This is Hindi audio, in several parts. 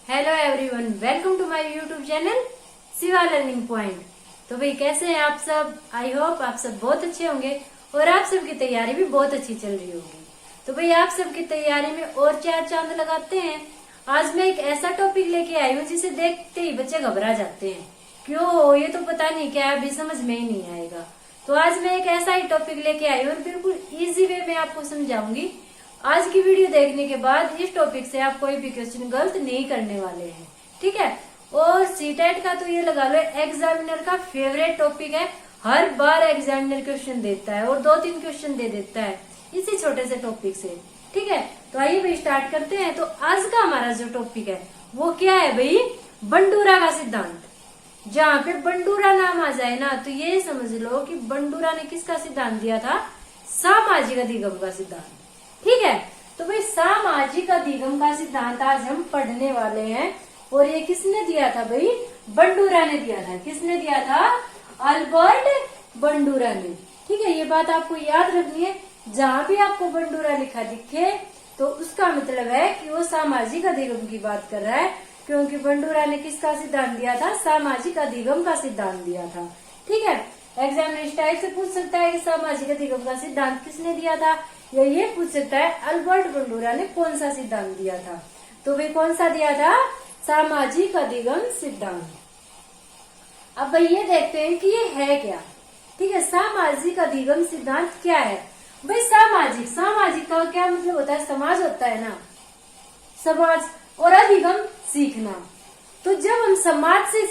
Hello everyone, welcome to my YouTube channel Shiva learning point. तो भाई कैसे हैं आप सब? आई होप आप सब बहुत अच्छे होंगे और आप सबकी तैयारी भी बहुत अच्छी चल रही होगी। तो भाई आप सबकी तैयारी में और चार चांद लगाते हैं। आज मैं एक ऐसा टॉपिक लेके आई हूँ जिसे देखते ही बच्चे घबरा जाते हैं। क्यों हो ये तो पता नहीं, क्या अभी समझ में ही नहीं आएगा। तो आज मैं एक ऐसा ही टॉपिक लेके आई हूँ और बिल्कुल इजी वे में आपको समझाऊंगी। आज की वीडियो देखने के बाद इस टॉपिक से आप कोई भी क्वेश्चन गलत नहीं करने वाले हैं, ठीक है। और सीटेट का तो ये लगा लो एग्जामिनर का फेवरेट टॉपिक है। हर बार एग्जामिनर क्वेश्चन देता है और 2-3 क्वेश्चन दे देता है इसी छोटे से टॉपिक से, ठीक है। तो आइए भाई स्टार्ट करते हैं। तो आज का हमारा जो टॉपिक है वो क्या है भाई? बंडूरा का सिद्धांत। जहाँ पे बंडूरा नाम आ जाए ना तो ये समझ लो कि बंडूरा ने किसका सिद्धांत दिया था? सामाजिक अधिगम का सिद्धांत, ठीक है। तो भाई सामाजिक अधिगम का सिद्धांत आज हम पढ़ने वाले हैं और ये किसने दिया था भाई? बंडूरा ने दिया था। किसने दिया था? अल्बर्ट बंडूरा ने, ठीक है। ये बात आपको याद रखनी है। जहाँ भी आपको बंडूरा लिखा दिखे तो उसका मतलब है कि वो सामाजिक अधिगम की बात कर रहा है, क्योंकि बंडूरा ने किसका सिद्धांत दिया था? सामाजिक अधिगम का सिद्धांत दिया था, ठीक है। एग्जाम इस टाइप से पूछ सकता है कि सामाजिक अधिगम का सिद्धांत किसने दिया था, या ये पूछ सकता है अल्बर्ट बंडूरा ने कौन सा सिद्धांत दिया था। तो भाई कौन सा दिया था? सामाजिक अधिगम सिद्धांत। अब भाई ये देखते हैं कि ये है क्या, ठीक है। सामाजिक अधिगम सिद्धांत क्या है भाई? सामाजिक का क्या मतलब होता है? समाज होता है ना, समाज, और अधिगम सीखना। तो जब हम समाज से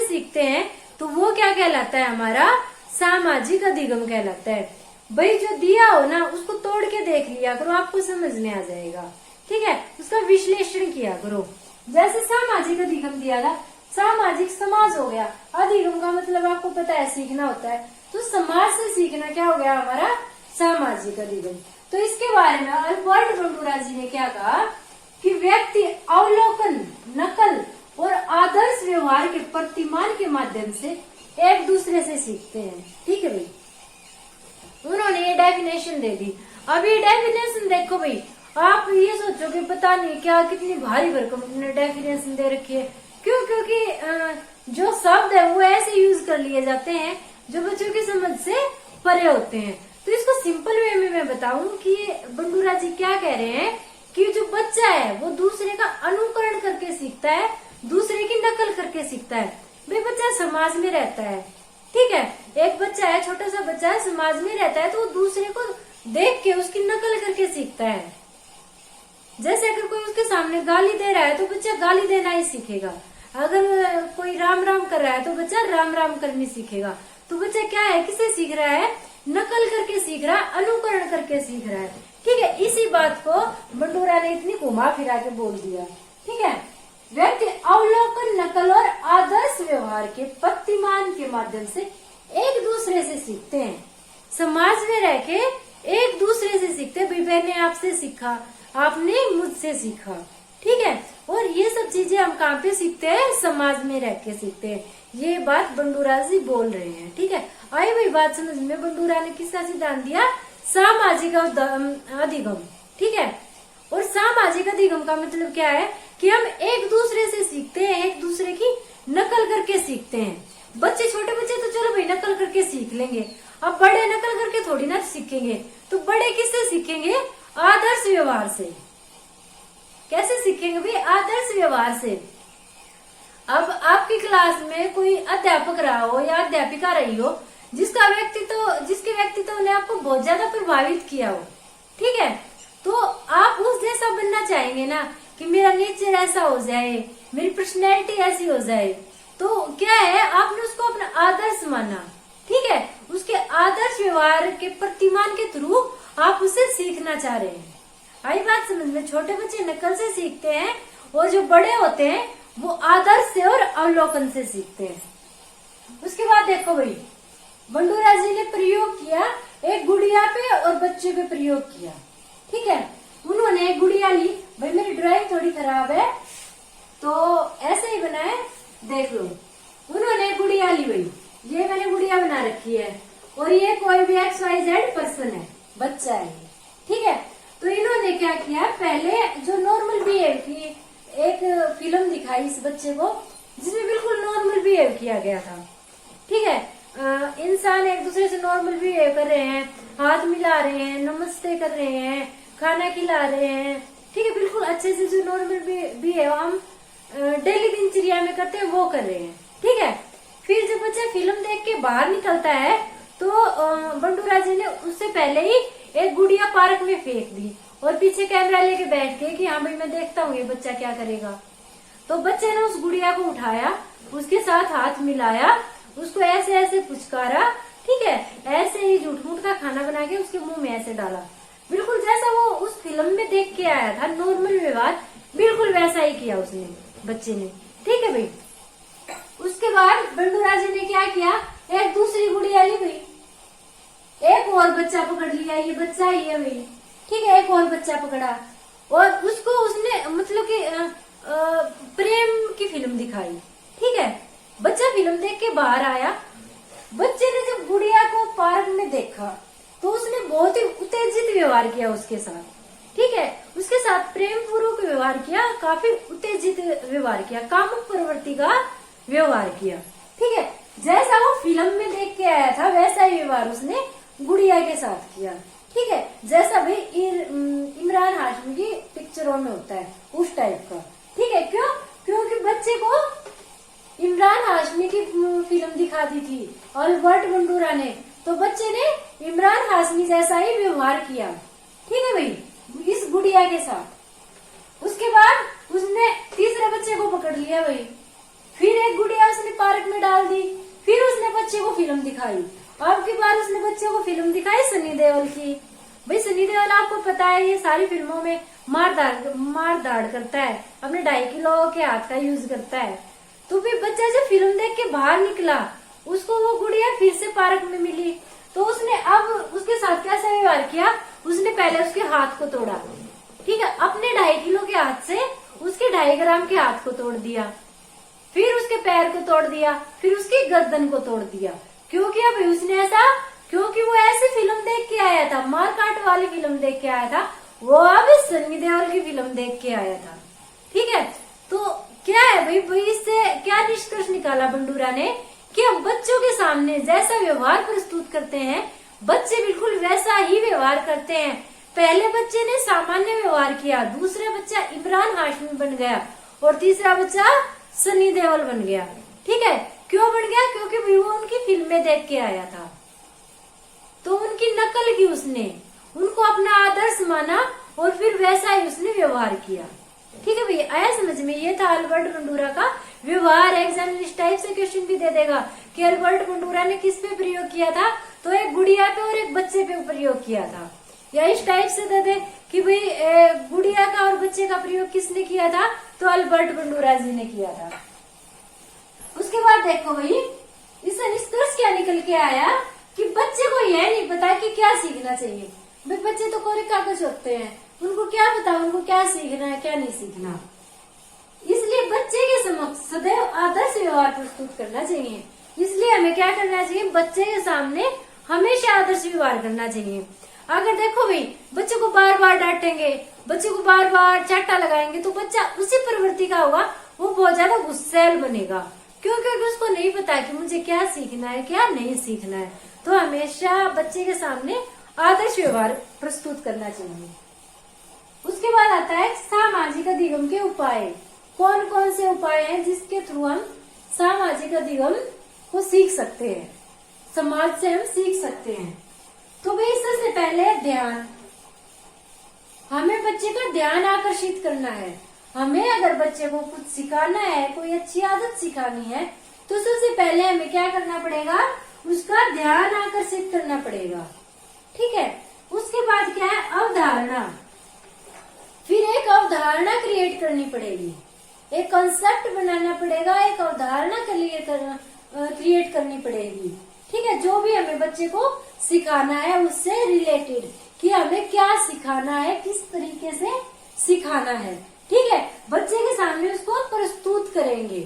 सीखते हैं तो वो क्या कहलाता है? हमारा सामाजिक अधिगम कहलाता है। भाई जो दिया हो ना उसको तोड़ के देख लिया करो, आपको समझ में आ जाएगा, ठीक है। उसका विश्लेषण किया करो। जैसे सामाजिक अधिगम दिया था, सामाजिक समाज हो गया। अधिगम का मतलब आपको पता है सीखना होता है, तो समाज से सीखना क्या हो गया? हमारा सामाजिक अधिगम। तो इसके बारे में अल्बर्ट बंडूरा जी ने क्या कहा कि व्यक्ति अवलोकन, नकल और आदर्श व्यवहार के प्रतिमान के माध्यम से एक दूसरे से सीखते हैं, ठीक है भाई। उन्होंने ये डेफिनेशन दे दी। अब ये डेफिनेशन देखो भाई, आप ये सोचोगे पता नहीं क्या कितनी भारी भरकम डेफिनेशन दे रखी है। क्यों? क्योंकि जो शब्द है वो ऐसे यूज कर लिए जाते हैं जो बच्चों की समझ से परे होते हैं। तो इसको सिंपल वे में मैं बताऊं कि बंडूरा जी क्या कह रहे हैं कि जो बच्चा है वो दूसरे का अनुकरण करके सीखता है, दूसरे की नकल करके सीखता है। भाई बच्चा समाज में रहता है, ठीक है। एक बच्चा है, छोटा सा बच्चा है, समाज में रहता है, तो वो दूसरे को देख के उसकी नकल करके सीखता है। जैसे अगर कोई उसके सामने गाली दे रहा है तो बच्चा गाली देना ही सीखेगा। अगर कोई राम राम कर रहा है तो बच्चा राम राम करनी सीखेगा। तो बच्चा क्या है? किसे सीख रहा है? नकल करके सीख रहा है, अनुकरण करके सीख रहा है, ठीक है। इसी बात को बंडूरा ने इतनी घुमा फिरा के बोल दिया, ठीक है। व्यक्ति अवलोकन, नकल और आदर्श व्यवहार के प्रतिमान के माध्यम से एक दूसरे से सीखते हैं। समाज में रह के एक दूसरे से सीखते हैं। भाई मैंने आपसे सीखा, आपने मुझसे सीखा, ठीक है। और ये सब चीजें हम कहाँ पे सीखते हैं? समाज में रह के सीखते हैं। ये बात बंडूरा जी बोल रहे हैं, ठीक है। आई भाई बात समझ में? बंडूरा ने किसका सिद्धांत दिया? सामाजिक अधिगम, ठीक है। और सामाजिक अधिगम का मतलब क्या है कि हम एक दूसरे से सीखते हैं, एक दूसरे की नकल करके सीखते हैं। बच्चे, छोटे बच्चे तो चलो भाई नकल करके सीख लेंगे, अब बड़े नकल करके थोड़ी ना सीखेंगे। तो बड़े किससे सीखेंगे? आदर्श व्यवहार से। कैसे सीखेंगे भाई? आदर्श व्यवहार से। अब आपकी क्लास में कोई अध्यापक रहा हो या अध्यापिका रही हो जिसके व्यक्तित्व ने आपको बहुत ज्यादा प्रभावित किया हो, ठीक है। तो आप उस जैसा बनना चाहेंगे ना कि मेरा नेचर ऐसा हो जाए, मेरी पर्सनैलिटी ऐसी हो जाए। तो क्या है, आपने उसको अपना आदर्श माना, ठीक है। उसके आदर्श व्यवहार के प्रतिमान के थ्रू आप उसे सीखना चाह रहे हैं। आई बात समझ में? छोटे बच्चे नकल से सीखते हैं और जो बड़े होते हैं वो आदर्श से और अवलोकन से सीखते हैं। उसके बाद देखो भाई, बंडूरा जी ने प्रयोग किया एक गुड़िया पे और बच्चे पे प्रयोग किया, ठीक है। उन्होंने एक गुड़िया ली। भाई मेरी ड्राइंग थोड़ी खराब है तो ऐसे ही बनाए, देख लो। उन्होंने गुड़िया ली, भाई ये मैंने गुड़िया बना रखी है और ये कोई भी XYZ पर्सन है, बच्चा है, ठीक है। तो इन्होंने क्या किया? पहले जो नॉर्मल बिहेवियर एक फिल्म दिखाई इस बच्चे को जिसमें बिल्कुल नॉर्मल बिहेव किया गया था। ठीक है, इंसान एक दूसरे से नॉर्मल बिहेव कर रहे हैं, हाथ मिला रहे हैं, नमस्ते कर रहे हैं, खाना खिला रहे हैं। ठीक है, बिल्कुल अच्छे से जो नॉर्मल बिहेव हम डेली दिनचर्या में करते हैं वो कर रहे हैं। ठीक है, फिर जब बच्चा फिल्म देख के बाहर निकलता है तो बंडू राजे ने उससे पहले ही एक गुड़िया पार्क में फेंक दी और पीछे कैमरा लेके बैठ के कि हाँ भाई मैं देखता हूँ ये बच्चा क्या करेगा। तो बच्चे ने उस गुड़िया को उठाया, उसके साथ हाथ मिलाया, उसको ऐसे ऐसे पुचकारा। ठीक है, ऐसे ही झूठ मूठ का खाना बना के उसके मुंह में ऐसे डाला, बिल्कुल जैसा वो उस फिल्म में देख के आया था नॉर्मल व्यवहार, बिल्कुल वैसा ही किया उसने, बच्चे ने। ठीक है भाई, उसके बाद बंडू राजे ने क्या किया, एक दूसरी गुड़िया ली भाई, एक और बच्चा पकड़ लिया, ये बच्चा ही है भाई। ठीक है, एक और बच्चा पकड़ा और उसको उसने मतलब कि प्रेम की फिल्म दिखाई। ठीक है, बच्चा फिल्म देख के बाहर आया, बच्चे ने जब गुड़िया को पार्क में देखा तो उसने बहुत ही उत्तेजित व्यवहार किया उसके साथ। ठीक है, उसके साथ प्रेम पूर्वक व्यवहार किया, काफी उत्तेजित व्यवहार किया, कामुक प्रवृत्ति का व्यवहार किया। ठीक है, जैसा वो फिल्म में देख के आया था वैसा ही व्यवहार उसने गुड़िया के साथ किया। ठीक है, जैसा भाई इमरान हाशमी की पिक्चरों में होता है उस टाइप का। ठीक है, क्यों? क्योंकि बच्चे को इमरान हाशमी की फिल्म दिखा दी थी अल्बर्ट बंडूरा ने, तो बच्चे ने इमरान हाशमी जैसा ही व्यवहार किया। ठीक है भाई, इस गुड़िया के साथ। उसके बाद उसने तीसरे बच्चे को पकड़ लिया भाई, फिर एक गुड़िया उसने पार्क में डाल दी, फिर उसने बच्चे को फिल्म दिखाई। अब की बार उसने बच्चे को फिल्म दिखाई सनी देओल की। भाई सनी देओल आपको पता है ये सारी फिल्मों में मार दाड़ करता है, अपने 2.5 किलो के हाथ का यूज करता है। तो फिर बच्चा जब फिल्म देख के बाहर निकला, उसको वो गुड़िया फिर से पार्क में मिली, तो उसने अब उसके साथ कैसा व्यवहार किया, उसने पहले उसके हाथ को तोड़ा। ठीक है, अपने 2.5 किलो के हाथ से उसके 2.5 ग्राम के हाथ को तोड़ दिया, फिर उसके पैर को तोड़ दिया, फिर उसकी गर्दन को तोड़ दिया। क्यों किया भाई उसने ऐसा? क्योंकि वो ऐसी फिल्म देख के आया था, मार काट वाली फिल्म देख के आया था, वो अब सनी देओल की फिल्म देख के आया था। ठीक है, तो क्या है भाई इससे क्या निष्कर्ष निकाला बंडूरा ने कि हम बच्चों के सामने जैसा व्यवहार प्रस्तुत करते हैं बच्चे बिल्कुल वैसा ही व्यवहार करते हैं। पहले बच्चे ने सामान्य व्यवहार किया, दूसरा बच्चा इमरान हाशमी बन गया और तीसरा बच्चा सनी देओल बन गया। ठीक है, क्यों बन गया? क्योंकि वो उनकी फिल्म में देख के आया था, तो उनकी नकल की उसने, उनको अपना आदर्श माना और फिर वैसा ही उसने व्यवहार किया। ठीक है भैया, आया समझ में? ये था अल्बर्ट बंडूरा का व्यवहार। एग्जाम में इस टाइप से क्वेश्चन भी दे देगा कि अल्बर्ट बंडूरा ने किस पे प्रयोग किया था, तो एक गुड़िया पे और एक बच्चे पे प्रयोग किया था। या इस टाइप से दे दे कि भाई गुड़िया का और बच्चे का प्रयोग किसने किया था, तो अल्बर्ट बंडूरा जी ने किया था। उसके बाद देखो भाई इससे निष्कर्ष क्या निकल के आया कि बच्चे को यह नहीं पता कि क्या सीखना चाहिए। भाई बच्चे तो कोरे कागज होते हैं, उनको क्या पता उनको क्या सीखना है क्या नहीं सीखना। इसलिए बच्चे के समक्ष सदैव आदर्श व्यवहार प्रस्तुत करना चाहिए। इसलिए हमें क्या करना चाहिए, बच्चे के सामने हमेशा आदर्श व्यवहार करना चाहिए। अगर देखो भाई बच्चे को बार बार डांटेंगे, बच्चे को बार बार चाटा लगाएंगे, तो बच्चा उसी प्रवृत्ति का होगा, वो बहुत ज्यादा गुस्सैल बनेगा। क्योंकि उसको नहीं पता कि मुझे क्या सीखना है क्या नहीं सीखना है। तो हमेशा बच्चे के सामने आदर्श व्यवहार प्रस्तुत करना चाहिए। उसके बाद आता है सामाजिक अधिगम के उपाय। कौन कौन से उपाय हैं जिसके थ्रू हम सामाजिक अधिगम को सीख सकते हैं, समाज से हम सीख सकते हैं। तो भाई सबसे पहले ध्यान, हमें बच्चे का ध्यान आकर्षित करना है। हमें अगर बच्चे को कुछ सिखाना है, कोई अच्छी आदत सिखानी है, तो सबसे पहले हमें क्या करना पड़ेगा, उसका ध्यान आकर्षित करना पड़ेगा। ठीक है, उसके बाद क्या है, अवधारणा। फिर एक अवधारणा क्रिएट करनी पड़ेगी, एक कॉन्सेप्ट बनाना पड़ेगा, एक अवधारणा क्रिएट करनी पड़ेगी। ठीक है, जो भी हमें बच्चे को सिखाना है उससे रिलेटेड, कि हमें क्या सिखाना है, किस तरीके से सिखाना है। ठीक है, बच्चे के सामने उसको प्रस्तुत करेंगे।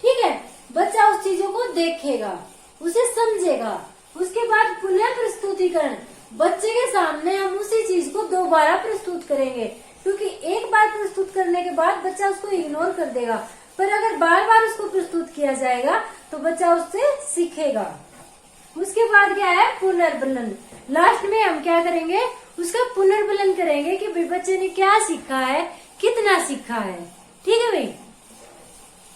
ठीक है, बच्चा उस चीजों को देखेगा, उसे समझेगा। उसके बाद पुनः प्रस्तुतिकरण, बच्चे के सामने हम उसी चीज को दोबारा प्रस्तुत करेंगे। क्योंकि एक बार प्रस्तुत करने के बाद बच्चा उसको इग्नोर कर देगा, पर अगर बार बार उसको प्रस्तुत किया जाएगा तो बच्चा उससे सीखेगा। उसके बाद क्या है, पुनर्बलन। लास्ट में हम क्या करेंगे, उसका पुनर्बलन करेंगे कि भाई बच्चे ने क्या सीखा है, कितना सीखा है। ठीक है भाई,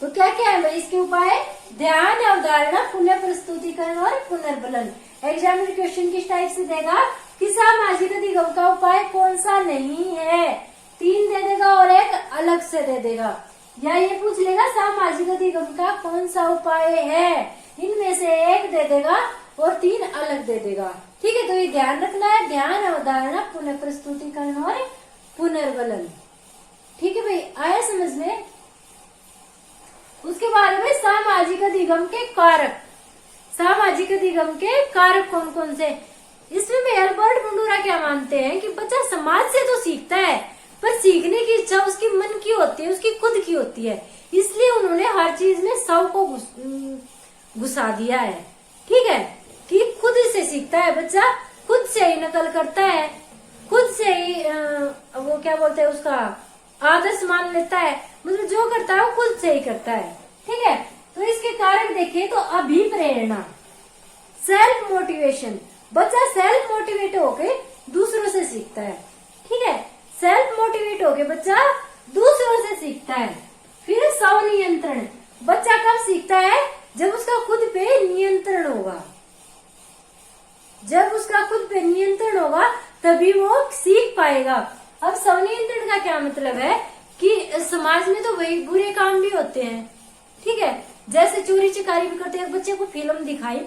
तो क्या क्या है भाई इसके उपाय, ध्यान, अवधारणा, पुनः प्रस्तुतिकरण और पुनर्बलन। एग्जामिनर क्वेश्चन किस टाइप से देगा कि सामाजिक अधिगम का उपाय कौन सा नहीं है, 3 दे देगा और एक अलग से दे देगा, या ये पूछ लेगा सामाजिक अधिगम का कौन सा उपाय है, इनमें से एक दे देगा और 3 अलग दे देगा। ठीक है, तो ये ध्यान रखना है, ध्यान, अवधारणा, पुनः प्रस्तुतिकरण और पुनर्बलन। ठीक है भाई, आया समझ में। उसके बाद में सामाजिक अधिगम के कारक। सामाजिक अधिगम के कारक कौन कौन से, इसमें भी अल्बर्ट बंडूरा क्या मानते हैं कि बच्चा समाज से तो सीखता है, पर सीखने की इच्छा उसकी मन की होती है, उसकी खुद की होती है, इसलिए उन्होंने हर चीज में सब को घुसा दिया है। ठीक है, कि खुद से सीखता है बच्चा, खुद से ही नकल करता है, खुद से ही वो क्या बोलते हैं उसका आदर्श मान लेता है, मतलब जो करता है वो खुद से ही करता है। ठीक है, तो इसके कारक देखें तो अभिप्रेरणा, सेल्फ मोटिवेशन, बच्चा सेल्फ मोटिवेट होके दूसरों से सीखता है। ठीक है, सेल्फ मोटिवेट होके बच्चा दूसरों से सीखता है। फिर स्वनियंत्रण, बच्चा कब सीखता है, जब उसका खुद पे नियंत्रण होगा, जब उसका खुद पे नियंत्रण होगा तभी वो सीख पाएगा। अब स्वनियंत्रण का क्या मतलब है कि समाज में तो वही बुरे काम भी होते हैं। ठीक है, जैसे चोरी चकारी भी करते हैं। बच्चे को फिल्म दिखाई,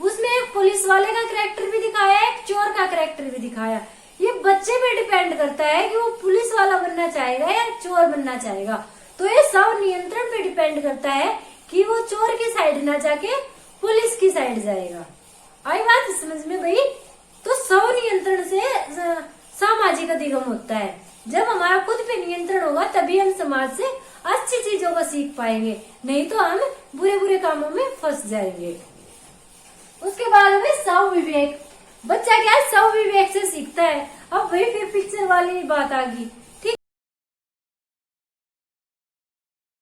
उसमें एक पुलिस वाले का कैरेक्टर भी दिखाया, एक चोर का कैरेक्टर भी दिखाया। ये बच्चे पे डिपेंड करता है कि वो पुलिस वाला बनना चाहेगा या चोर बनना चाहेगा। तो ये स्वनियंत्रण पे डिपेंड करता है कि वो चोर की साइड ना जाके पुलिस की साइड जाएगा। आई बात समझ में भाई। तो स्वनियंत्रण से सामाजिक अधिगम होता है। जब हमारा खुद पे नियंत्रण होगा तभी हम समाज से अच्छी चीजों को सीख पाएंगे, नहीं तो हम बुरे बुरे कामों में फंस जाएंगे। उसके बाद में स्वविवेक, बच्चा क्या है स्वविवेक से सीखता है। अब वही फिर पिक्चर वाली बात आ गई